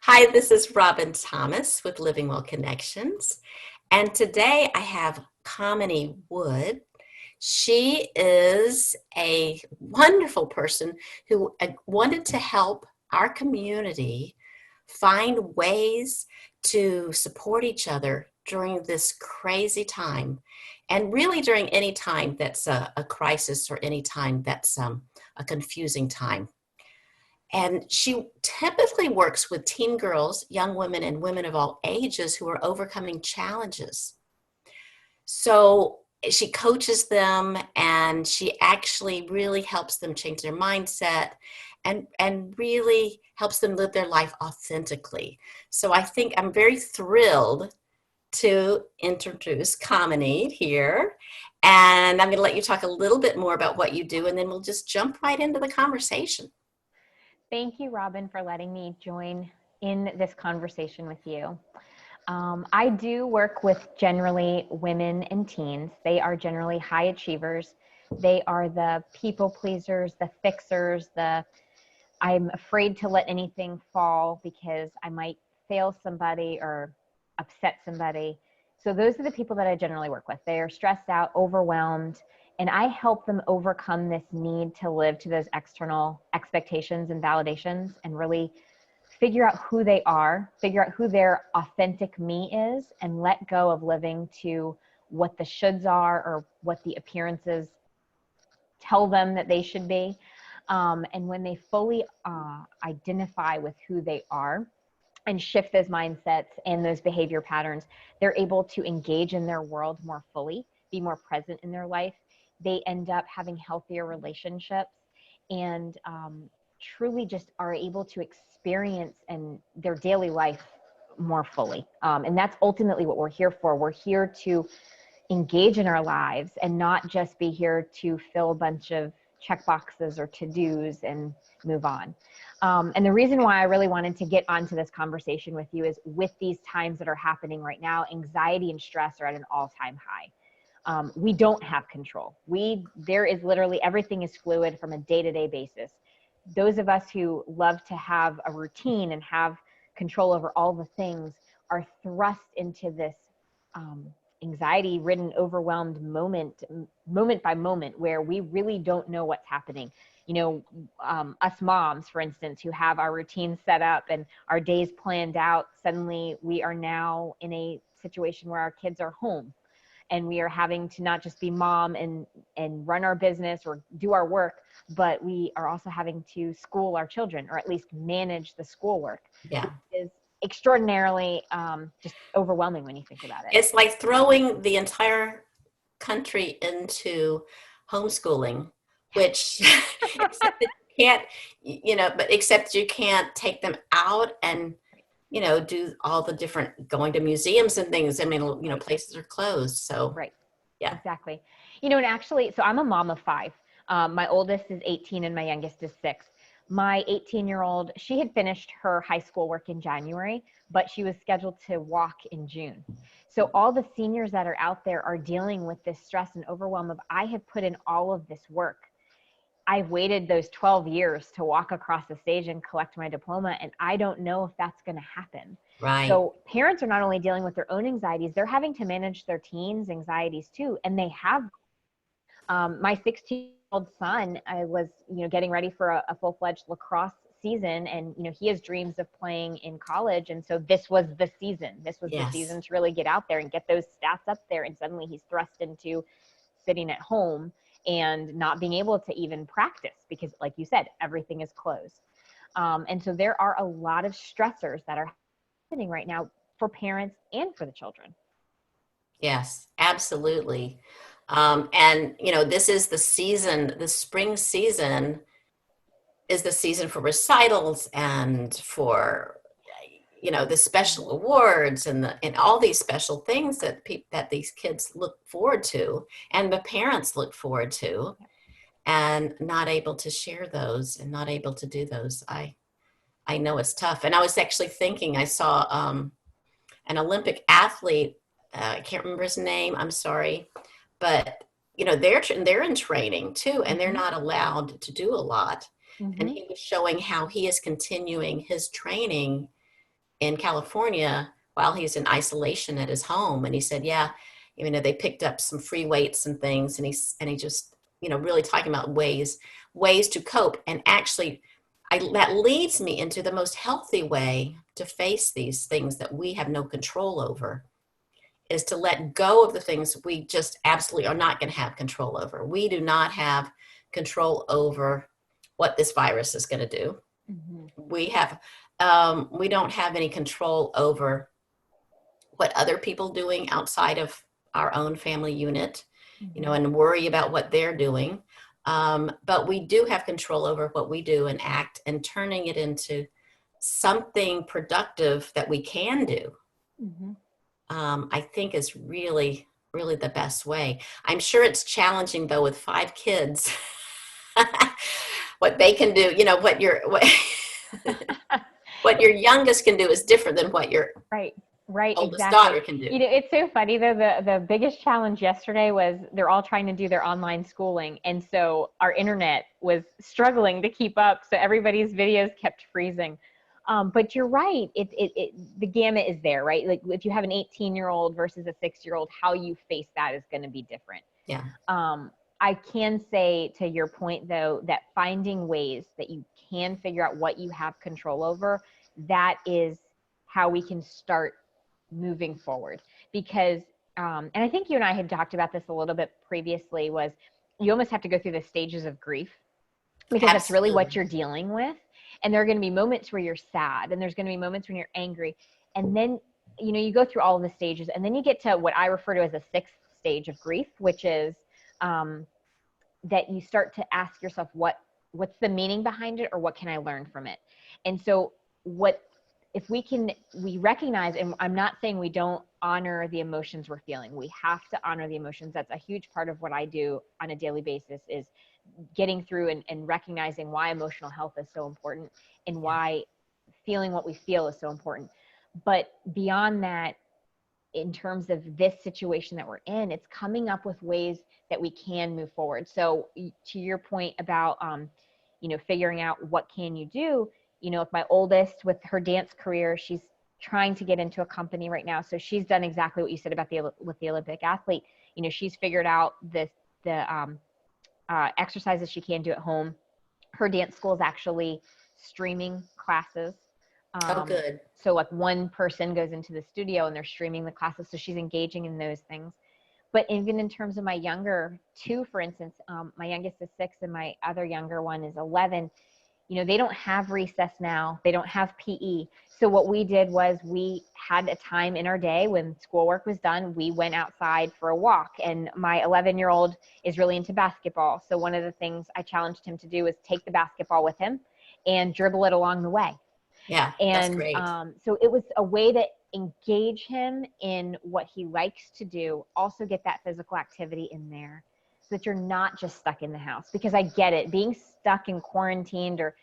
Hi, this is Robin Thomas with Living Well Connections. And today I have Kamini Wood. She is a wonderful person who wanted to help our community find ways to support each other during this crazy time. And really during any time that's a crisis or any time that's a confusing time. And she typically works with teen girls, young women, and women of all ages who are overcoming challenges. So she coaches them and she actually really helps them change their mindset and really helps them live their life authentically. So I think I'm very thrilled to introduce Kamini here. And I'm going to let you talk a little bit more about what you do, and then we'll just jump right into the conversation. Thank you, Robin, for letting me join in this conversation with you. I do work with generally women and teens. They are generally high achievers. They are the people pleasers, the fixers, I'm afraid to let anything fall because I might fail somebody or upset somebody. So those are the people that I generally work with. They are stressed out, overwhelmed, and I help them overcome this need to live to those external expectations and validations and really figure out who they are, figure out who their authentic me is, and let go of living to what the shoulds are or what the appearances tell them that they should be. And when they fully identify with who they are and shift those mindsets and those behavior patterns, they're able to engage in their world more fully, be more present in their life. They end up having healthier relationships and truly just are able to experience and their daily life more fully. And that's ultimately what we're here for. We're here to engage in our lives and not just be here to fill a bunch of check boxes or to-dos and move on. And the reason why I really wanted to get onto this conversation with you is with these times that are happening right now, anxiety and stress are at an all-time high. We don't have control. There is literally everything is fluid from a day-to-day basis. Those of us who love to have a routine and have control over all the things are thrust into this anxiety-ridden, overwhelmed moment by moment, where we really don't know what's happening. Us moms, for instance, who have our routines set up and our days planned out, suddenly we are now in a situation where our kids are home and we are having to not just be mom and run our business or do our work, but we are also having to school our children, or at least manage the schoolwork. Yeah. It is extraordinarily just overwhelming when you think about it. It's like throwing the entire country into homeschooling, which except that you can't, but except you can't take them out and, do all the different going to museums and things. I mean, places are closed. So, Right. yeah. Exactly. And actually, so I'm a mom of five. My oldest is 18 and my youngest is 6. My 18-year-old, she had finished her high school work in January, but she was scheduled to walk in June. So all the seniors that are out there are dealing with this stress and overwhelm of, I have put in all of this work. I've waited those 12 years to walk across the stage and collect my diploma, and I don't know if that's going to happen. Right. So parents are not only dealing with their own anxieties, they're having to manage their teens' anxieties too. And they have, my 16-year-old son, I was, getting ready for a full-fledged lacrosse season, and, he has dreams of playing in college. And so this was the season. This was the season to really get out there and get those stats up there. And suddenly he's thrust into sitting at home and not being able to even practice because, like you said, everything is closed. And so there are a lot of stressors that are happening right now for parents and for the children. Yes, absolutely. And, this is the season, the spring season is the season for recitals and for, the special awards and all these special things that these kids look forward to and the parents look forward to, and not able to share those and not able to do those. I know it's tough. And I was actually thinking, I saw an Olympic athlete, I can't remember his name, I'm sorry, but they're in training too, and they're not allowed to do a lot. And he was showing how he is continuing his training in California while he's in isolation at his home. And he said, yeah, they picked up some free weights and things. And he just, really talking about ways to cope. And actually, that leads me into the most healthy way to face these things that we have no control over, is to let go of the things we just absolutely are not going to have control over. We do not have control over what this virus is going to do. Mm-hmm. We don't have any control over what other people doing outside of our own family unit, Mm-hmm. and worry about what they're doing. But we do have control over what we do and act, and turning it into something productive that we can do. Mm-hmm. I think is really, really the best way. I'm sure it's challenging though with 5 kids, what they can do, what your youngest can do is different than what your Right. Right, oldest exactly. daughter can do. It's so funny though. The biggest challenge yesterday was they're all trying to do their online schooling, and so our internet was struggling to keep up. So everybody's videos kept freezing. But you're right. The gamut is there, right? Like if you have an 18-year-old versus a 6-year-old, how you face that is going to be different. Yeah. I can say to your point though, that finding ways that you can figure out what you have control over, that is how we can start moving forward. Because and I think you and I had talked about this a little bit previously, was you almost have to go through the stages of grief, because that's really what Absolutely. you're dealing with. And there are going to be moments where you're sad, and there's going to be moments when you're angry, and then you go through all of the stages, and then you get to what I refer to as a 6th stage of grief, which is um, that you start to ask yourself, what's the meaning behind it, or what can I learn from it? And so what if we recognize, and I'm not saying we don't honor the emotions we're feeling. We have to honor the emotions. That's a huge part of what I do on a daily basis, is getting through and recognizing why emotional health is so important, and Yeah. why feeling what we feel is so important. But beyond that, in terms of this situation that we're in, it's coming up with ways that we can move forward. So to your point about, figuring out what can you do, if my oldest with her dance career, she's trying to get into a company right now. So she's done exactly what you said about with the Olympic athlete. She's figured out the exercises she can do at home. Her dance school is actually streaming classes. Oh, Um, good. so like one person goes into the studio and they're streaming the classes. So she's engaging in those things. But even in terms of my younger two, for instance, my youngest is 6 and my other younger one is 11. They don't have recess now. They don't have PE. So what we did was we had a time in our day when schoolwork was done, we went outside for a walk. And my 11-year-old is really into basketball. So one of the things I challenged him to do was take the basketball with him and dribble it along the way. Yeah, that's And great. so it was a way to engage him in what he likes to do, also get that physical activity in there, so that you're not just stuck in the house. Because I get it, being stuck and quarantined, or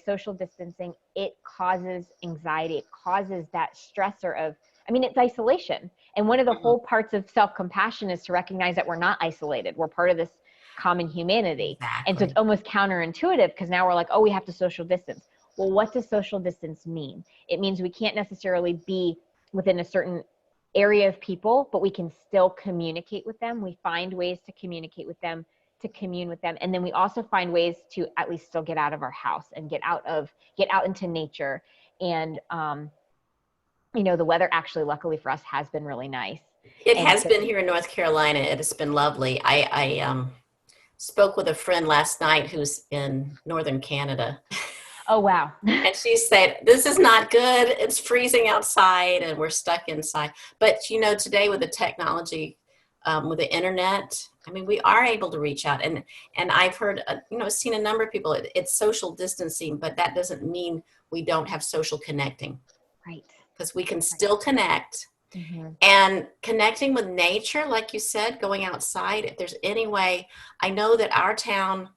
social distancing, it causes anxiety. It causes that stressor of, it's isolation. And one of the Mhm. whole parts of self-compassion is to recognize that we're not isolated. We're part of this common humanity. And so it's Exactly. almost counterintuitive, because now we're like, oh, we have to social distance. Well, what does social distance mean? It means we can't necessarily be within a certain area of people, but we can still communicate with them. We find ways to communicate with them, to commune with them. And then we also find ways to at least still get out of our house and get out into nature. And, the weather actually, luckily for us, has been really nice. It And has so, been here in North Carolina. It has been lovely. I spoke with a friend last night who's in northern Canada. oh, wow. And she said, this is not good. It's freezing outside and we're stuck inside. But, today with the technology, with the internet, we are able to reach out. And I've heard, seen a number of people, it's social distancing, but that doesn't mean we don't have social connecting, Right. because we can Right. still connect. Mm-hmm. And connecting with nature, like you said, going outside, if there's any way. I know that our town,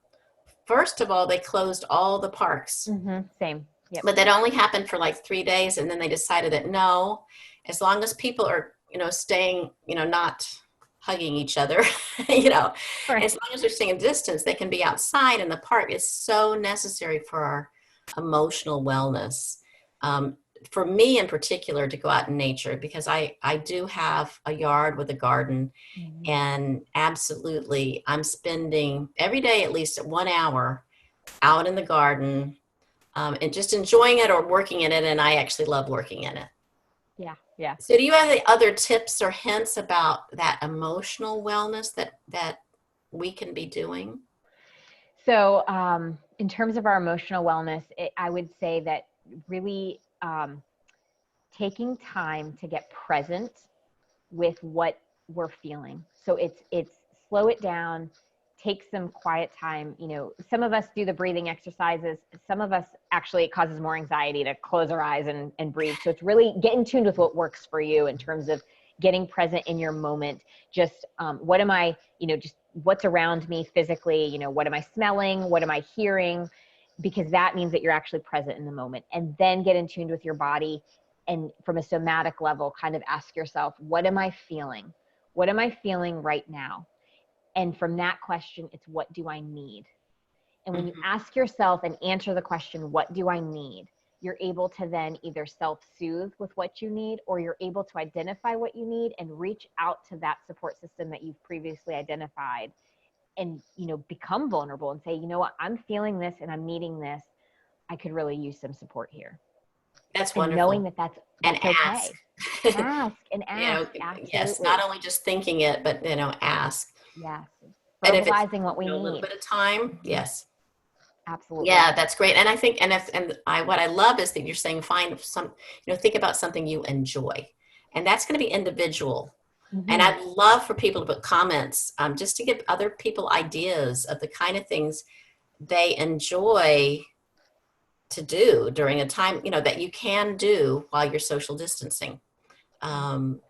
first of all, they closed all the parks, Mm-hmm. Same. Yep. but that only happened for like 3 days. And then they decided that no, as long as people are, staying, not hugging each other, Right. as long as they're staying a distance, they can be outside. And the park is so necessary for our emotional wellness. for me in particular, to go out in nature, because I do have a yard with a garden, Mhm. and absolutely I'm spending every day at least 1 hour out in the garden, and just enjoying it or working in it. And I actually love working in it. Yeah, yeah. So do you have any other tips or hints about that emotional wellness that we can be doing? So, in terms of our emotional wellness, I would say that really taking time to get present with what we're feeling. So it's slow it down, take some quiet time. You know, some of us do the breathing exercises. Some of us actually, it causes more anxiety to close our eyes and breathe. So it's really get in tune with what works for you in terms of getting present in your moment. Just what am I, just what's around me physically, what am I smelling? What am I hearing? Because that means that you're actually present in the moment. And then get in tune with your body, and from a somatic level, kind of ask yourself, what am I feeling? What am I feeling right now? And from that question, it's what do I need? And when you Mhm. ask yourself and answer the question, what do I need? You're able to then either self-soothe with what you need, or you're able to identify what you need and reach out to that support system that you've previously identified, and become vulnerable and say, you know what, I'm feeling this and I'm needing this. I could really use some support here. That's And knowing wonderful. that And that's ask. okay. Ask and ask. Yes, not Absolutely. only just thinking it, but ask. Yes. And if it's Verbalizing what we a little need. bit of time, Hmm. yes. Absolutely. Yeah, that's great. And I think, and I, what I love is that you're saying find some, think about something you enjoy, and that's going to be individual. And Hmm. I'd love for people to put comments, just to give other people ideas of the kind of things they enjoy to do during a time, that you can do while you're social distancing. Yeah. Um,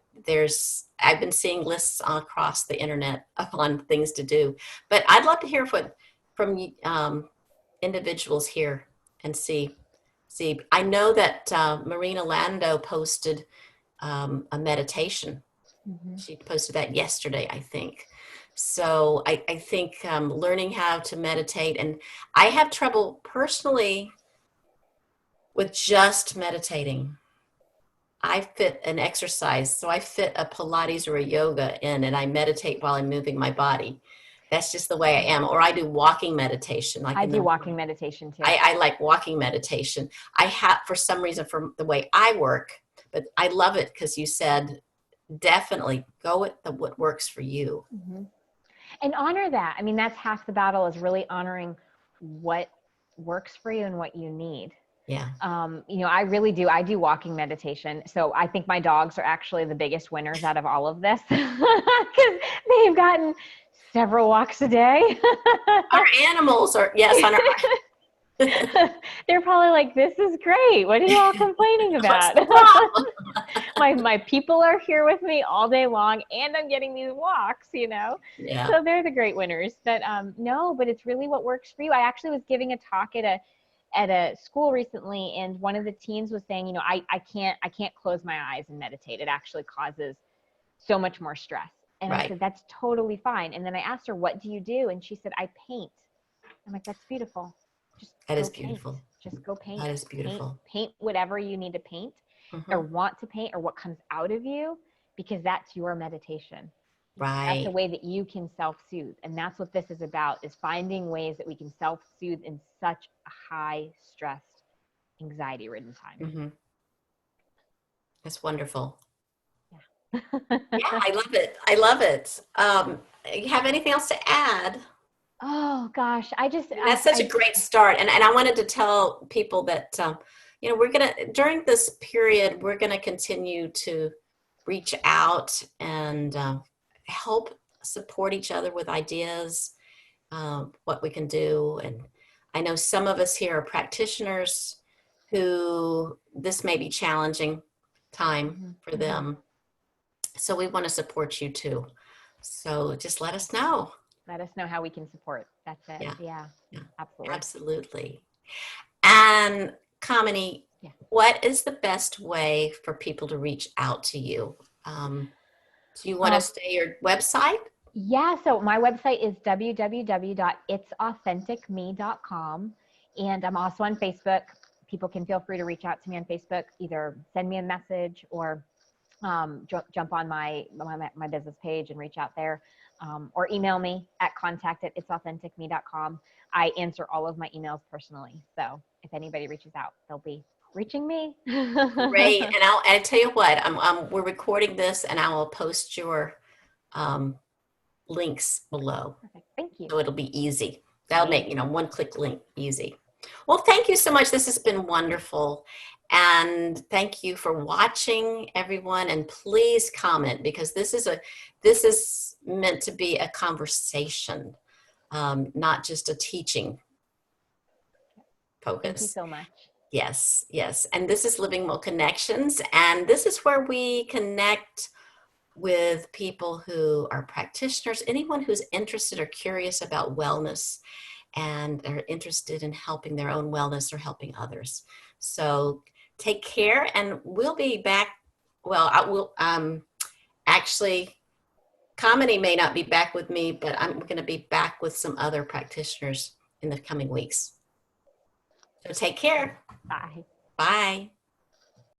I've been seeing lists across the internet on things to do, but I'd love to hear from individuals here and see. I know that Marina Lando posted a meditation. Hmm. She posted that yesterday, I think. So I think learning how to meditate, and I have trouble personally with just meditating. I fit an exercise, so I fit a Pilates or a yoga in, and I meditate while I'm moving my body. That's just the way I Yeah. am. Or I do walking meditation, like I in the do walking morning. meditation too. I like walking meditation. I have, for some reason, for the way I work, but I love it because you said definitely go with what works for you. Hmm. And honor that. I mean, that's half the battle, is really honoring what works for you and what you need. Yeah. I really do. I do walking meditation. So I think my dogs are actually the biggest winners out of all of this because they've gotten several walks a day. Our animals are, yes, on our, They're probably like, this is great. What are you all complaining what's about? the problem? my people are here with me all day long, and I'm getting these walks. Yeah. So they're the great winners. But no, but it's really what works for you. I actually was giving a talk at a school recently, and one of the teens was saying, I can't close my eyes and meditate. It actually causes so much more stress. And I Right. said, that's totally fine. And then I asked her, what do you do? And she said, I paint. I'm like, that's beautiful. Just That go is paint. beautiful. Just go paint. That is Paint, beautiful. paint whatever you need to paint or Hmm. want to paint, or what comes out of you, because that's your meditation. That's a Right. way that you can self-soothe. And that's what this is about, is finding ways that we can self-soothe in such a high stressed, anxiety ridden time. Hmm. That's wonderful. Yeah, Yeah. I love it. I love it. You have anything else to add? Oh gosh, I just I mean, that's such a great start. And I wanted to tell people that, we're going to, during this period, we're going to continue to reach out and help support each other with ideas, what we can do. And I know some of us here are practitioners who this may be challenging time Mhm, for mhm. them. So we want to support you too. So just let us know. Let us know how we can support. That's it. Yeah, Yeah, yeah, absolutely. absolutely. And Kamini, Yeah. what is the best way for people to reach out to you? Um, do you want to Um, say your website? Yeah, so my website is www.itsauthenticme.com, and I'm also on Facebook. people can feel free to reach out to me on Facebook, either send me a message or jump on my business page and reach out there, or email me at contact@itsauthenticme.com. I answer all of my emails personally. So if anybody reaches out, they'll be reaching me. Great. And I'll tell you what, we're recording this and I will post your um, links below. Perfect. Thank you. So it'll be easy. That'll make, Thank you. one click link easy. Well, thank you so much. This has been wonderful. And thank you for watching, everyone. And please comment, because this is meant to be a conversation, not just a teaching Thank you focus. so much. Yes, yes. And this is Living Well Connections. And this is where we connect with people who are practitioners, anyone who's interested or curious about wellness and are interested in helping their own wellness or helping others. So take care, and we'll be back. Well, I will actually, Kamini may not be back with me, but I'm going to be back with some other practitioners in the coming weeks. So take care. Bye. Bye.